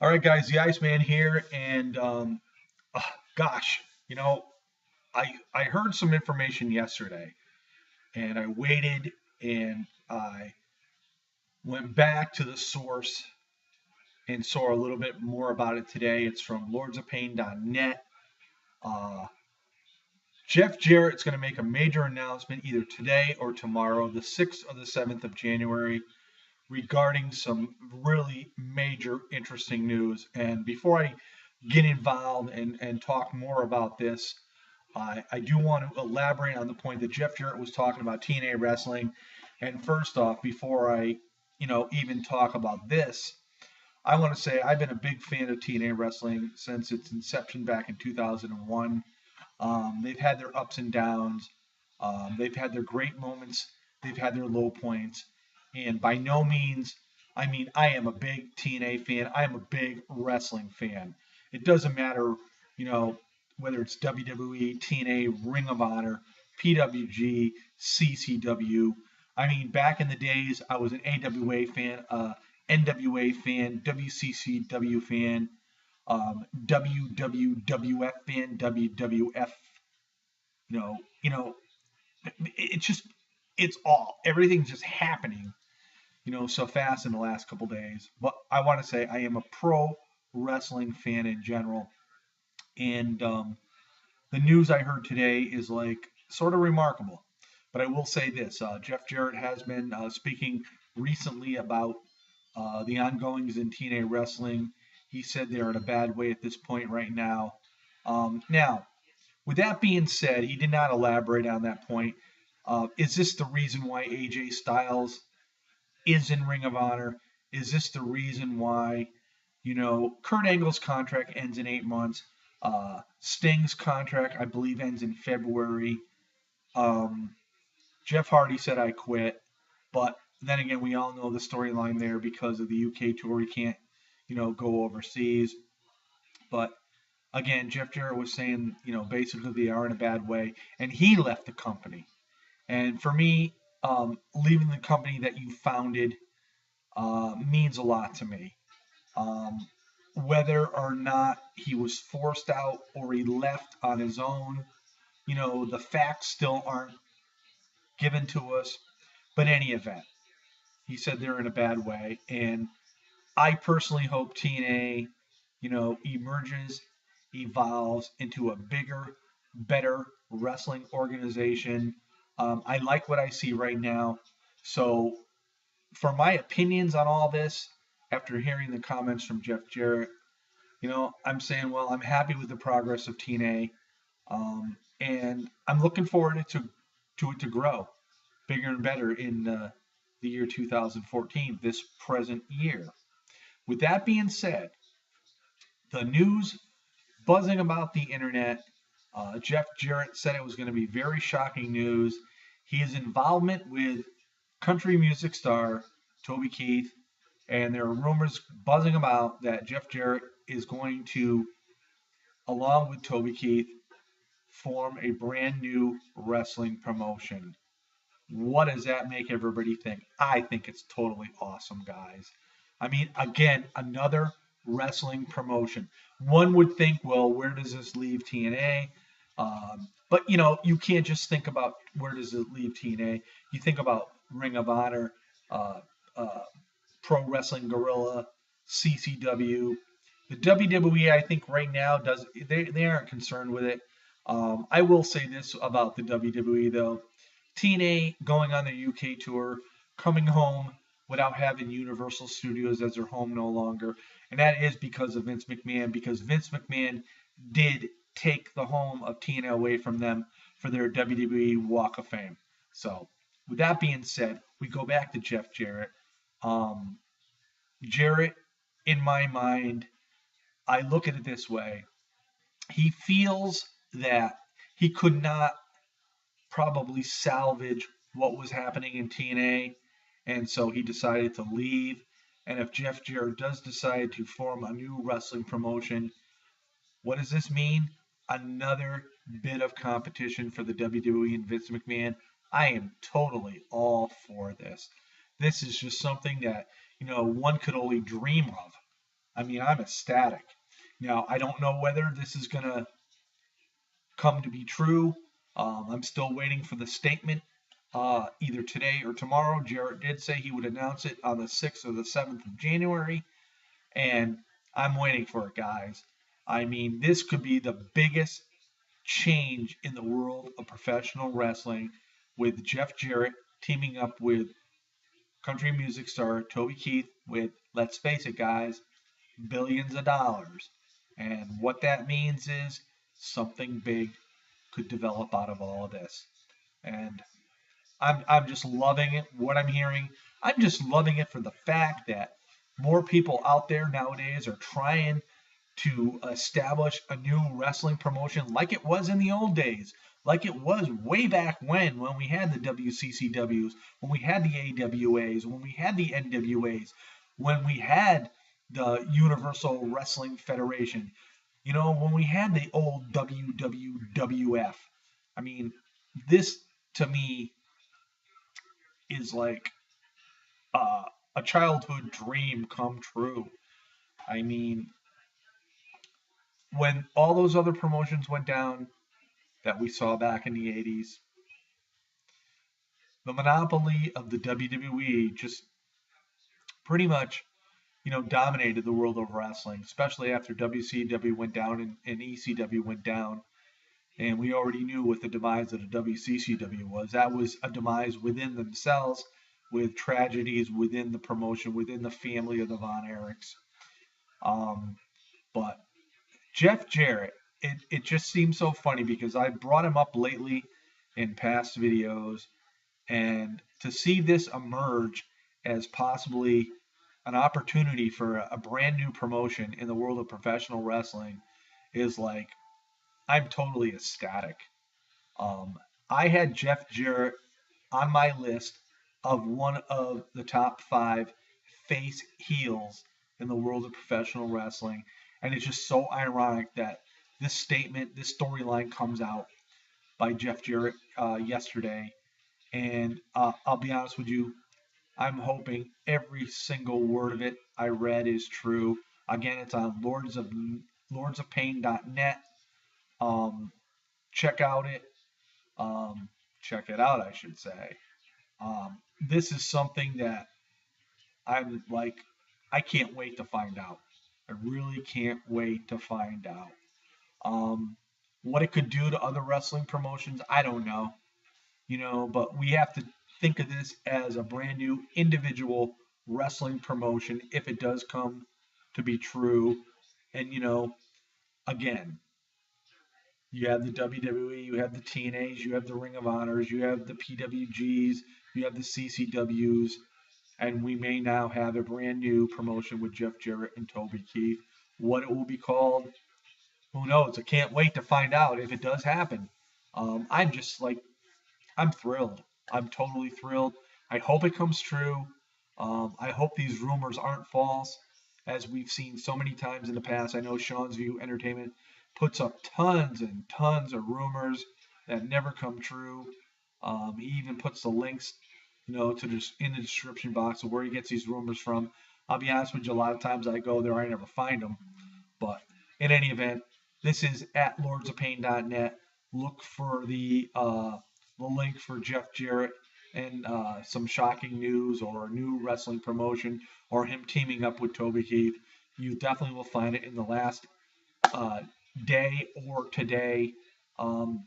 All right, guys, the Iceman here, and gosh, you know, I heard some information yesterday, and I waited and I went back to the source and saw a little bit more about it today. It's from lordsofpain.net. Uh, Jeff Jarrett's going to make a major announcement either today or tomorrow, the 6th or the 7th of January, regarding some really major, interesting news. And before I get involved and talk more about this, I do want to elaborate on the point that Jeff Jarrett was talking about TNA wrestling. And first off, before I, even talk about this, I want to say I've been a big fan of TNA wrestling since its inception back in 2001. They've had their ups and downs. They've had their great moments. They've had their low points. And by no means, I mean, I am a big TNA fan. I am a big wrestling fan. It doesn't matter, you know, whether it's WWE, TNA, Ring of Honor, PWG, CCW. I mean, back in the days, I was an AWA fan, NWA fan, WCCW fan, WWWF fan, WWF. You know, you know, it's just, it's all everything's just happening, so fast in the last couple days. But I want to say I am a pro wrestling fan in general, and the news I heard today is like sort of remarkable. But I will say this: Jeff Jarrett has been speaking recently about the ongoings in TNA wrestling. He said they're in a bad way at this point right now. Now, with that being said, he did not elaborate on that point. Is this the reason why AJ Styles is in Ring of Honor? Is this the reason why, Kurt Angle's contract ends in 8 months? Sting's contract, I believe, ends in February. Jeff Hardy said, I quit. But then again, we all know the storyline there because of the UK tour. He can't, go overseas. But again, Jeff Jarrett was saying, basically they are in a bad way. And he left the company. And for me, leaving the company that you founded means a lot to me. Whether or not he was forced out or he left on his own, the facts still aren't given to us. But in any event, he said they're in a bad way. And I personally hope TNA, emerges, evolves into a bigger, better wrestling organization. I like what I see right now. So, for my opinions on all this, after hearing the comments from Jeff Jarrett, I'm saying, well, I'm happy with the progress of TNA, and I'm looking forward to it to grow bigger and better in the year 2014, this present year. With that being said, the news buzzing about the internet, Jeff Jarrett said it was going to be very shocking news. His involvement with country music star Toby Keith, and there are rumors buzzing about that Jeff Jarrett is going to, along with Toby Keith, form a brand new wrestling promotion. What does that make everybody think? I think it's totally awesome, guys. I mean, again, another wrestling promotion. One would think, well, where does this leave TNA? But you can't just think about where does it leave TNA. You think about Ring of Honor, uh, uh, Pro Wrestling Guerrilla, CCW. The WWE, I think right now does they aren't concerned with it. I will say this about the WWE though: TNA going on their UK tour, coming home without having Universal Studios as their home no longer, and that is because of Vince McMahon. Because Vince McMahon did take the home of TNA away from them for their WWE Walk of Fame. So, with that being said, we go back to Jeff Jarrett. Um, Jarrett, in my mind, I look at it this way. He feels that he could not probably salvage what was happening in TNA, and so he decided to leave. And if Jeff Jarrett does decide to form a new wrestling promotion, what does this mean? Another bit of competition for the WWE and Vince McMahon. I am totally all for this. This is just something that, one could only dream of. I mean, I'm ecstatic. Now, I don't know whether this is going to come to be true. I'm still waiting for the statement either today or tomorrow. Jarrett did say he would announce it on the 6th or the 7th of January, and I'm waiting for it, guys. I mean, this could be the biggest change in the world of professional wrestling with Jeff Jarrett teaming up with country music star Toby Keith with, let's face it, guys, billions of dollars. And what that means is something big could develop out of all of this. And I'm just loving it, what I'm hearing. I'm just loving it for the fact that more people out there nowadays are trying to establish a new wrestling promotion like it was in the old days, like it was way back when we had the WCCWs, when we had the AWAs, when we had the NWAs, when we had the Universal Wrestling Federation, when we had the old WWF. I mean, this to me is like uh, a childhood dream come true. I mean, when all those other promotions went down that we saw back in the 80s, the monopoly of the WWE just pretty much, dominated the world of wrestling, especially after WCW went down and ECW went down. And we already knew what the demise of the WCCW was. That was a demise within themselves, with tragedies within the promotion, within the family of the Von Erichs. But Jeff Jarrett, it just seems so funny because I brought him up lately in past videos, and to see this emerge as possibly an opportunity for a brand new promotion in the world of professional wrestling is like, I'm totally ecstatic. Um, I had Jeff Jarrett on my list of one of the top 5 face heels in the world of professional wrestling. And it's just so ironic that this statement, this storyline comes out by Jeff Jarrett yesterday. And I'll be honest with you, I'm hoping every single word of it I read is true. Again, it's on lordsofpain.net. Um, check out it. Check it out, I should say. This is something that I'm like, I can't wait to find out. I really can't wait to find out. Um, what it could do to other wrestling promotions, I don't know. But we have to think of this as a brand new individual wrestling promotion if it does come to be true. And, again, you have the WWE, you have the TNAs, you have the Ring of Honors, you have the PWGs, you have the CCWs, and we may now have a brand new promotion with Jeff Jarrett and Toby Keith. What it will be called, who knows? I can't wait to find out if it does happen. I'm just like, I'm thrilled. I'm totally thrilled. I hope it comes true. I hope these rumors aren't false, as we've seen so many times in the past. I know Sean's View Entertainment puts up tons and tons of rumors that never come true. He even puts the links, to just in the description box of where he gets these rumors from. I'll be honest with you, a lot of times I go there, I never find them. But in any event, this is at lordsofpain.net. Look for the link for Jeff Jarrett and some shocking news or a new wrestling promotion or him teaming up with Toby Keith. You definitely will find it in the last day or today. Um,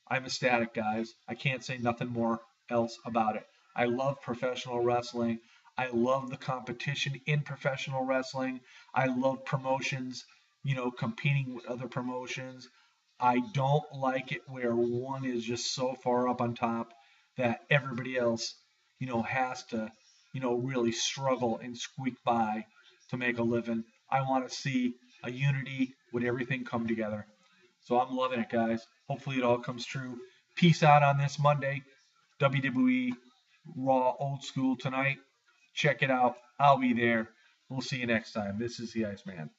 I'm ecstatic, guys. I can't say nothing more else about it. I love professional wrestling. I love the competition in professional wrestling. I love promotions, competing with other promotions. I don't like it where one is just so far up on top that everybody else, has to, really struggle and squeak by to make a living. I want to see a unity with everything come together. So I'm loving it, guys. Hopefully it all comes true. Peace out on this Monday. WWE Raw Old School tonight. Check it out. I'll be there. We'll see you next time. This is the Iceman.